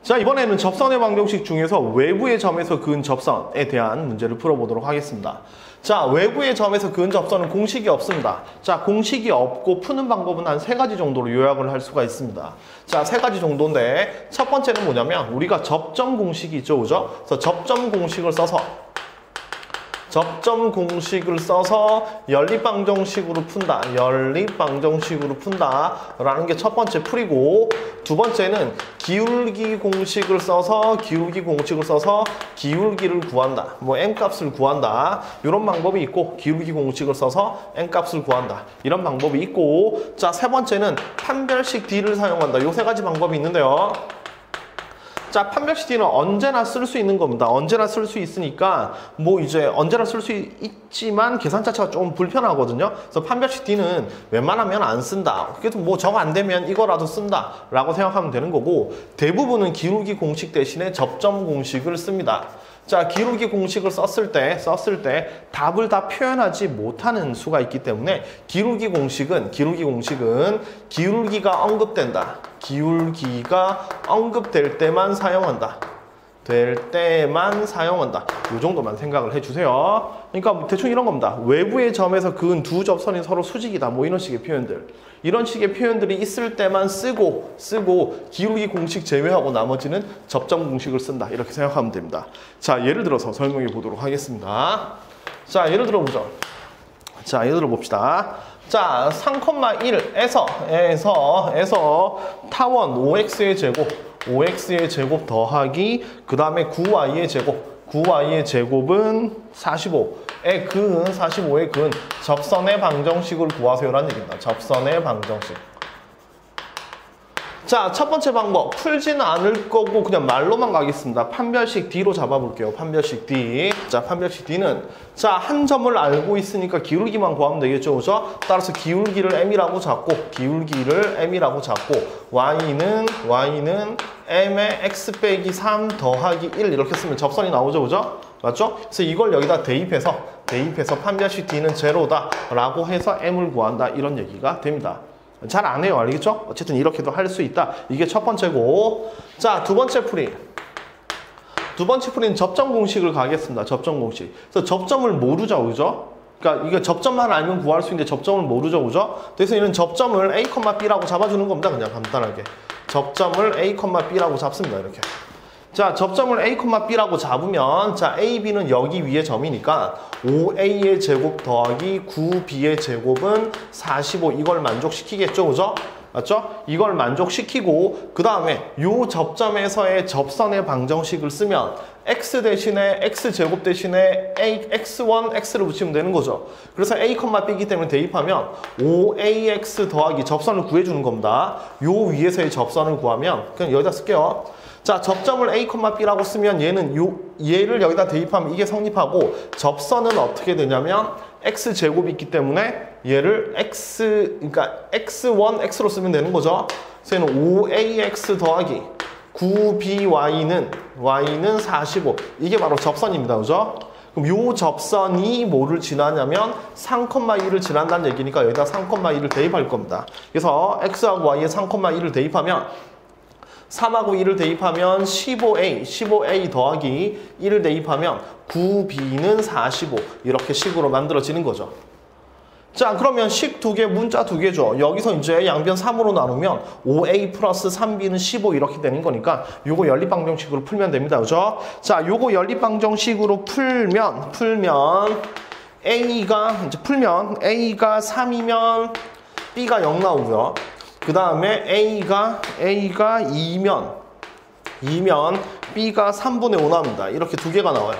자, 이번에는 접선의 방정식 중에서 외부의 점에서 그은 접선에 대한 문제를 풀어보도록 하겠습니다. 자, 외부의 점에서 그은 접선은 공식이 없습니다. 자, 공식이 없고 푸는 방법은 한 3가지 정도로 요약을 할 수가 있습니다. 자, 3가지 정도인데 첫 번째는 뭐냐면 우리가 접점 공식이 있죠, 그죠? 그래서 접점 공식을 써서 연립방정식으로 푼다. 연립방정식으로 푼다. 라는 게 첫 번째 풀이고, 두 번째는 기울기 공식을 써서 기울기를 구한다. 뭐 M값을 구한다. 이런 방법이 있고, 기울기 공식을 써서 M값을 구한다. 이런 방법이 있고, 자, 세 번째는 판별식 D를 사용한다. 요 3가지 방법이 있는데요. 자, 판별식 D는 언제나 쓸 수 있는 겁니다. 언제나 쓸 수 있으니까 뭐 이제 언제나 쓸 수 있지만 계산 자체가 좀 불편하거든요. 그래서 판별식 D는 웬만하면 안 쓴다. 그래도 뭐 정 안 되면 이거라도 쓴다 라고 생각하면 되는 거고, 대부분은 기울기 공식 대신에 접점 공식을 씁니다. 자, 기울기 공식을 썼을 때 답을 다 표현하지 못하는 수가 있기 때문에 기울기가 언급될 때만 사용한다. 이 정도만 생각을 해주세요. 그러니까 대충 이런 겁니다. 외부의 점에서 그은 두 접선이 서로 수직이다. 뭐 이런 식의 표현들. 이런 식의 표현들이 있을 때만 쓰고 기울기 공식 제외하고 나머지는 접점 공식을 쓴다. 이렇게 생각하면 됩니다. 자, 예를 들어서 설명해 보도록 하겠습니다. 자, 예를 들어 보죠. 자, 예를 들어 봅시다. 자, 3,1에서 타원 5x의 제곱 더하기 그 다음에 9y의 제곱은 45의 그은 접선의 방정식을 구하세요라는 얘기입니다. 접선의 방정식. 자, 첫 번째 방법 풀지는 않을 거고 그냥 말로만 가겠습니다. 판별식 D로 잡아볼게요. 판별식 D. 자, 판별식 D는 자, 한 점을 알고 있으니까 기울기만 구하면 되겠죠, 그죠? 따라서 기울기를 M이라고 잡고 Y는 M의 X 빼기 3 더하기 1 이렇게 쓰면 접선이 나오죠, 그죠? 맞죠? 그래서 이걸 여기다 대입해서 판별식 D는 제로다 라고 해서 M을 구한다. 이런 얘기가 됩니다. 잘 안 해요. 알겠죠? 어쨌든 이렇게도 할 수 있다. 이게 첫 번째고. 자, 두 번째 풀이는 접점 공식을 가겠습니다. 접점 공식. 그래서 접점을 모르죠, 그죠? 그러니까 이거 접점만 알면 구할 수 있는데 접점을 모르죠, 그죠? 그래서 이런 접점을 A, B라고 잡아주는 겁니다. 그냥 간단하게. 접점을 A, B라고 잡습니다. 이렇게. 자, 접점을 A, B라고 잡으면 자, A, B는 여기 위에 점이니까 5A의 제곱 더하기 9B의 제곱은 45 이걸 만족시키겠죠, 그죠? 맞죠? 이걸 만족시키고 그 다음에 요 접점에서의 접선의 방정식을 쓰면 X제곱 대신에 X1, X를 붙이면 되는 거죠. 그래서 A, B이기 때문에 대입하면 5AX 더하기 접선을 구해주는 겁니다. 요 위에서의 접선을 구하면 그냥 여기다 쓸게요. 자, 접점을 A, B라고 쓰면 얘를 여기다 대입하면 이게 성립하고 접선은 어떻게 되냐면 X제곱이 있기 때문에 얘를 그러니까 X1, X로 쓰면 되는 거죠. 그래서 얘는 5AX 더하기 9BY는 45. 이게 바로 접선입니다. 그죠? 그럼 요 접선이 뭐를 지나냐면 3,1을 지난다는 얘기니까 여기다 3,1을 대입할 겁니다. 그래서 X하고 Y에 3,1을 대입하면 3하고 2를 대입하면 15A 더하기 1을 대입하면 9B는 45 이렇게 식으로 만들어지는 거죠. 자, 그러면 식 2개, 문자 2개죠. 여기서 이제 양변 3으로 나누면 5A 플러스 3B는 15 이렇게 되는 거니까 요거 연립방정식으로 풀면 됩니다. 그죠? 자, 요거 연립방정식으로 풀면 A가 3이면 B가 0 나오고요. 그 다음에 A가 2면 B가 3분의 5 나옵니다. 이렇게 2개가 나와요.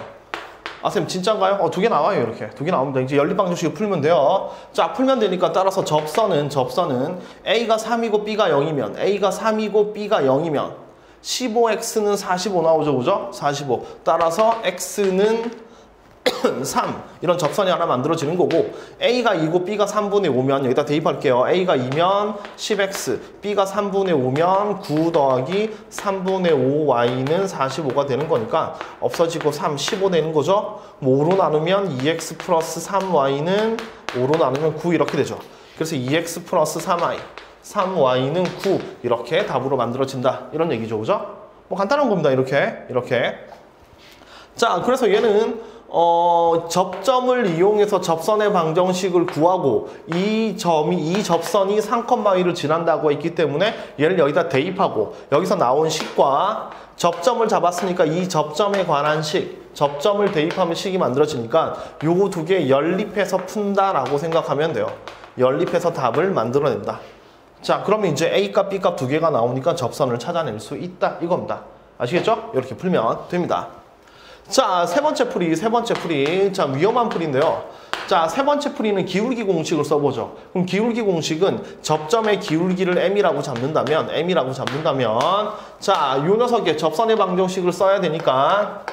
아, 쌤 진짠가요? 2개 나와요. 이렇게 2개 나옵니다. 이제 연립방정식을 풀면 돼요. 자, 풀면 되니까 따라서 접선은 A가 3이고 B가 0이면 B가 0이면 15X는 45 나오죠, 그죠? 45. 따라서 X는 3 이런 접선이 하나 만들어지는 거고, A가 2고 B가 3분의 5면 여기다 대입할게요. A가 2면 10X, B가 3분의 5면 9 더하기 3분의 5Y는 45가 되는 거니까 없어지고 3, 15 되는 거죠. 5로 나누면 2X 플러스 3Y는 5로 나누면 9 이렇게 되죠. 그래서 2x 플러스 3y 3y는 9 이렇게 답으로 만들어진다 이런 얘기죠. 그죠? 뭐 간단한 겁니다. 이렇게 자, 그래서 얘는 접점을 이용해서 접선의 방정식을 구하고 이 접선이 3,2를 지난다고 했기 때문에 얘를 여기다 대입하고 여기서 나온 식과 접점을 잡았으니까 이 접점에 관한 식, 접점을 대입하면 식이 만들어지니까 요거 두 개 연립해서 푼다라고 생각하면 돼요. 연립해서 답을 만들어낸다. 자, 그러면 이제 A값, B값 두 개가 나오니까 접선을 찾아낼 수 있다 이겁니다. 아시겠죠? 이렇게 풀면 됩니다. 자, 세 번째 풀이. 자, 위험한 풀인데요. 자, 세 번째 풀이는 기울기 공식을 써보죠. 그럼 기울기 공식은 접점의 기울기를 m이라고 잡는다면, 자, 요 녀석의 접선의 방정식을 써야 되니까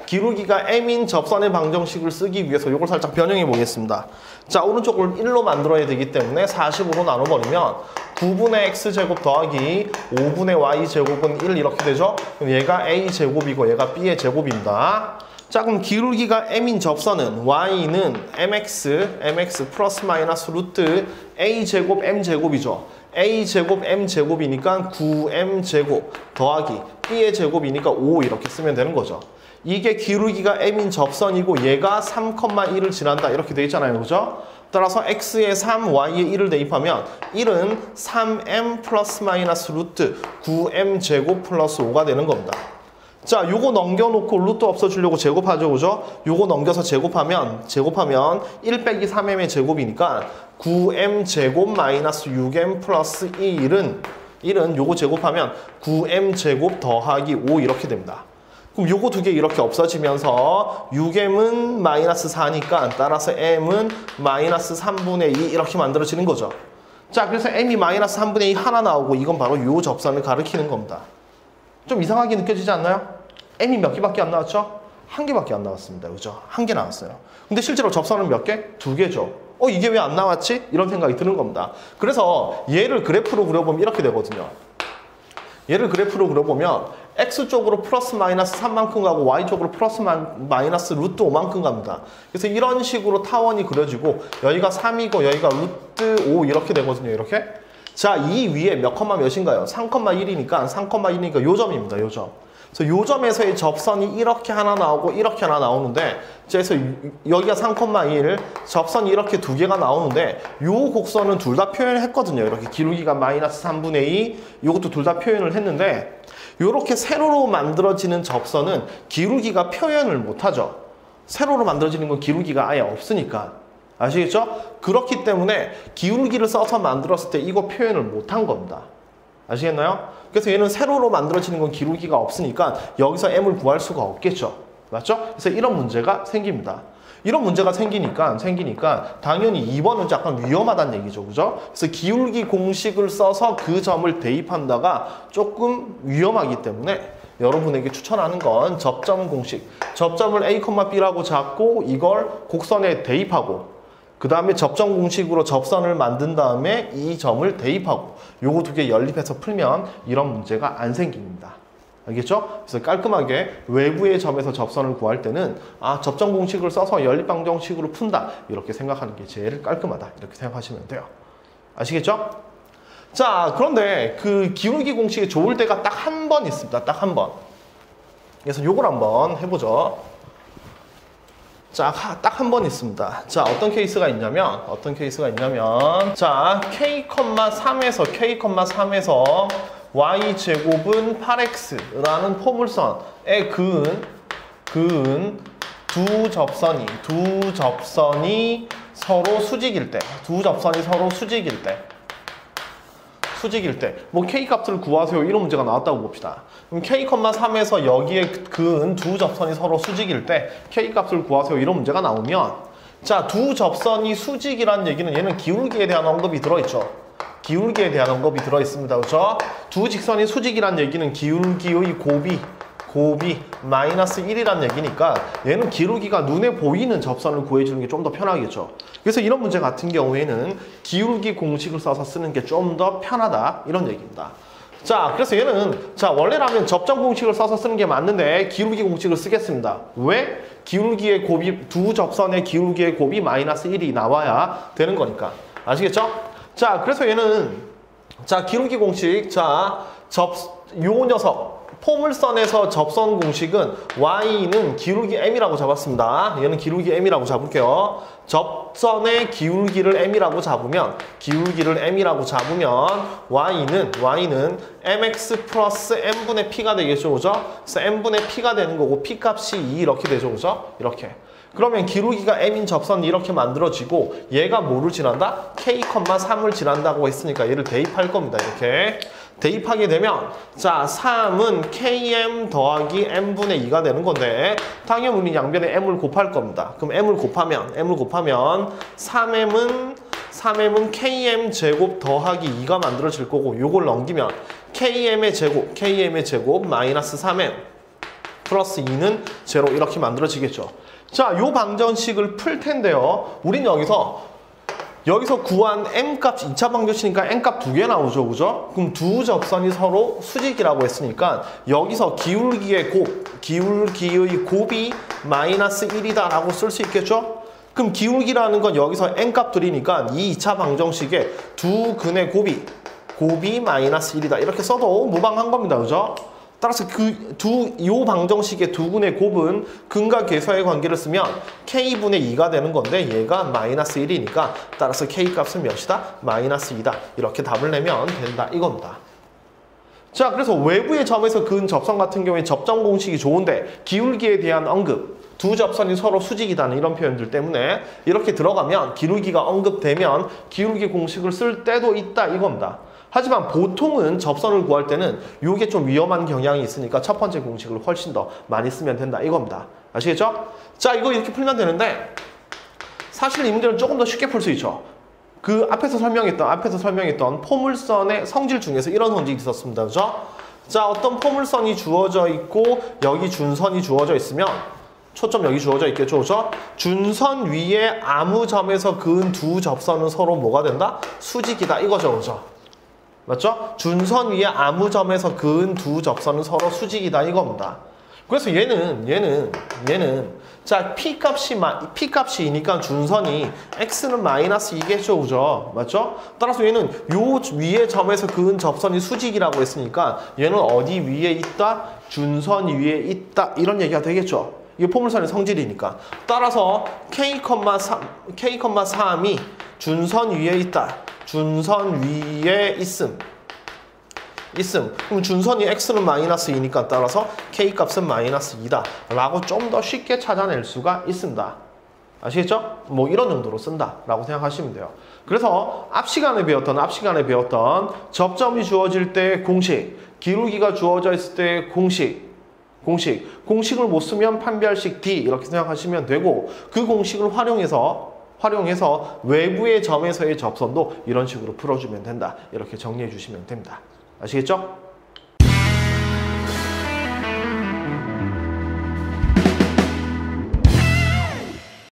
기울기가 m인 접선의 방정식을 쓰기 위해서 이걸 살짝 변형해 보겠습니다. 자, 오른쪽을 1로 만들어야 되기 때문에 45로 나눠버리면 9분의 x제곱 더하기 5분의 y제곱은 1 이렇게 되죠? 그럼 얘가 a제곱이고 얘가 b의 제곱입니다. 자, 그럼 기울기가 m인 접선은 y는 mx 플러스 마이너스 루트 a제곱 m제곱이죠. a제곱 m제곱이니까 9m제곱 더하기 b의 제곱이니까 5 이렇게 쓰면 되는 거죠. 이게 기울기가 m인 접선이고 얘가 3,1을 지난다 이렇게 돼 있잖아요. 그죠? 따라서 x에 3, y에 1을 대입하면 1은 3m 플러스 마이너스 루트 9m제곱 플러스 5가 되는 겁니다. 자, 요거 넘겨놓고 루트 없어주려고 제곱하죠. 그죠? 요거 넘겨서 제곱하면 1 빼기 3m의 제곱이니까 9m제곱 마이너스 6m 플러스 1은 요거 제곱하면 9m제곱 더하기 5 이렇게 됩니다. 그럼 요거 두 개 이렇게 없어지면서 6m은 마이너스 4니까 따라서 m은 마이너스 3분의 2 이렇게 만들어지는 거죠. 자, 그래서 m이 마이너스 3분의 2 하나 나오고 이건 바로 요 접선을 가리키는 겁니다. 좀 이상하게 느껴지지 않나요? m이 몇 개밖에 안 나왔죠? 한 개밖에 안 나왔습니다. 그죠? 한 개 나왔어요. 근데 실제로 접선은 몇 개? 두 개죠. 이게 왜 안 나왔지? 이런 생각이 드는 겁니다. 그래서 얘를 그래프로 그려보면 이렇게 되거든요. 얘를 그래프로 그려보면 X쪽으로 플러스 마이너스 3만큼 가고 Y쪽으로 플러스 마이너스 루트 5만큼 갑니다. 그래서 이런 식으로 타원이 그려지고 여기가 3이고 여기가 루트 5 이렇게 되거든요. 이렇게. 자, 이 위에 몇 컴마 몇인가요? 3,1이니까 요 점입니다. 요 점. 그래서 요 점에서의 접선이 이렇게 하나 나오고 이렇게 하나 나오는데 그래서 여기가 3,1 접선이 이렇게 두 개가 나오는데 요 곡선은 둘 다 표현을 했거든요. 이렇게 기울기가 마이너스 3분의 2 요것도 둘 다 표현을 했는데 요렇게 세로로 만들어지는 접선은 기울기가 표현을 못하죠. 세로로 만들어지는 건 기울기가 아예 없으니까. 아시겠죠? 그렇기 때문에 기울기를 써서 만들었을 때 이거 표현을 못한 겁니다. 아시겠나요? 그래서 얘는 세로로 만들어지는 건 기울기가 없으니까 여기서 m을 구할 수가 없겠죠. 맞죠? 그래서 이런 문제가 생깁니다. 이런 문제가 생기니까 당연히 2번은 약간 위험하다는 얘기죠. 그죠? 그래서 기울기 공식을 써서 그 점을 대입한다가 조금 위험하기 때문에 여러분에게 추천하는 건 접점 공식. 접점을 A, B라고 잡고 이걸 곡선에 대입하고 그 다음에 접점 공식으로 접선을 만든 다음에 이 점을 대입하고 요거 두 개 연립해서 풀면 이런 문제가 안 생깁니다. 알겠죠? 그래서 깔끔하게 외부의 점에서 접선을 구할 때는 접점 공식을 써서 연립 방정식으로 푼다 이렇게 생각하는 게 제일 깔끔하다 이렇게 생각하시면 돼요. 아시겠죠? 자, 그런데 그 기울기 공식이 좋을 때가 딱 한 번 있습니다. 딱 한 번. 그래서 요걸 한번 해보죠. 자, 딱 한 번 있습니다. 자, 어떤 케이스가 있냐면 자, K,3에서 y제곱은 8x라는 포물선에 그은 두 접선이 서로 수직일 때 뭐 K값을 구하세요 이런 문제가 나왔다고 봅시다. 그럼 K,3에서 여기에 그은 두 접선이 서로 수직일 때 K값을 구하세요 이런 문제가 나오면 자, 두 접선이 수직이라는 얘기는 얘는 기울기에 대한 언급이 들어있죠. 기울기에 대한 언급이 들어있습니다. 그렇죠? 두 직선이 수직이란 얘기는 기울기의 곱이 마이너스 1이란 얘기니까 얘는 기울기가 눈에 보이는 접선을 구해주는 게 좀 더 편하겠죠. 그래서 이런 문제 같은 경우에는 기울기 공식을 써서 쓰는 게 좀 더 편하다 이런 얘기입니다. 자, 그래서 얘는 원래라면 접점 공식을 써서 쓰는 게 맞는데 기울기 공식을 쓰겠습니다. 왜? 기울기의 곱이 두 접선의 기울기의 곱이 마이너스 1이 나와야 되는 거니까. 아시겠죠? 자, 그래서 얘는 자, 기울기 공식. 자, 요 녀석 포물선에서 접선 공식은 y는 기울기 m이라고 잡았습니다. 얘는 기울기 m이라고 잡을게요. 접선의 기울기를 m이라고 잡으면 y는 mx 플러스 n분의 p가 되겠죠, 그죠? 그래서 n분의 p가 되는 거고 p 값이 2 이렇게 되죠, 그죠? 이렇게. 그러면 기울기가 m인 접선이 이렇게 만들어지고 얘가 뭐를 지난다? k,3을 지난다고 했으니까 얘를 대입할 겁니다. 이렇게. 대입하게 되면 자 3은 km 더하기 m분의 2가 되는 건데 당연히 우리 양변에 m을 곱할 겁니다. 그럼 m을 곱하면 3m은 km 제곱 더하기 2가 만들어질 거고 요걸 넘기면 km의 제곱 마이너스 3m 플러스 2는 제로 이렇게 만들어지겠죠. 자, 요 방정식을 풀 텐데요. 우린 여기서 구한 m값 2차 방정식이니까 m값 2개 나오죠, 그죠? 그럼 두 접선이 서로 수직이라고 했으니까 여기서 기울기의 곱이 마이너스 1이다 라고 쓸 수 있겠죠? 그럼 기울기라는 건 여기서 n값들이니까 이 2차 방정식에 두 근의 곱이 마이너스 1이다 이렇게 써도 무방한 겁니다, 그죠? 따라서 요 방정식의 두 근의 곱은 근과 계수의 관계를 쓰면 k분의 2가 되는 건데 얘가 마이너스 1이니까 따라서 k 값은 몇이다? 마이너스 2다. 이렇게 답을 내면 된다 이겁니다. 자, 그래서 외부의 점에서 그은 접선 같은 경우에 접점 공식이 좋은데 기울기에 대한 언급 두 접선이 서로 수직이다는 이런 표현들 때문에 이렇게 들어가면 기울기가 언급되면 기울기 공식을 쓸 때도 있다 이겁니다. 하지만 보통은 접선을 구할 때는 이게 좀 위험한 경향이 있으니까 첫 번째 공식을 훨씬 더 많이 쓰면 된다 이겁니다. 아시겠죠? 자, 이거 이렇게 풀면 되는데 사실 이 문제는 조금 더 쉽게 풀 수 있죠. 그 앞에서 설명했던 포물선의 성질 중에서 이런 성질이 있었습니다. 그죠? 자, 어떤 포물선이 주어져 있고 여기 준선이 주어져 있으면 초점 여기 주어져 있겠죠, 그죠? 준선 위에 아무 점에서 그은 두 접선은 서로 뭐가 된다? 수직이다 이거죠, 그죠? 맞죠? 준선 위에 아무 점에서 그은 두 접선은 서로 수직이다 이겁니다. 그래서 얘는 자 P값이 2니까 준선이 X는 마이너스 2겠죠, 그죠? 맞죠? 따라서 얘는 요 위에 점에서 그은 접선이 수직이라고 했으니까 얘는 어디 위에 있다? 준선 위에 있다 이런 얘기가 되겠죠. 이게 포물선의 성질이니까. 따라서 K,3이 준선 위에 있다. 준선 위에 있음. 그럼 준선이 x는 마이너스 2니까 따라서 k값은 마이너스 2다 라고 좀 더 쉽게 찾아낼 수가 있습니다. 아시겠죠? 뭐 이런 정도로 쓴다 라고 생각하시면 돼요. 그래서 앞 시간에 배웠던 접점이 주어질 때 공식, 기울기가 주어져 있을 때 공식을 못 쓰면 판별식 D 이렇게 생각하시면 되고 그 공식을 활용해서 외부의 점에서의 접선도 이런 식으로 풀어주면 된다. 이렇게 정리해 주시면 됩니다. 아시겠죠?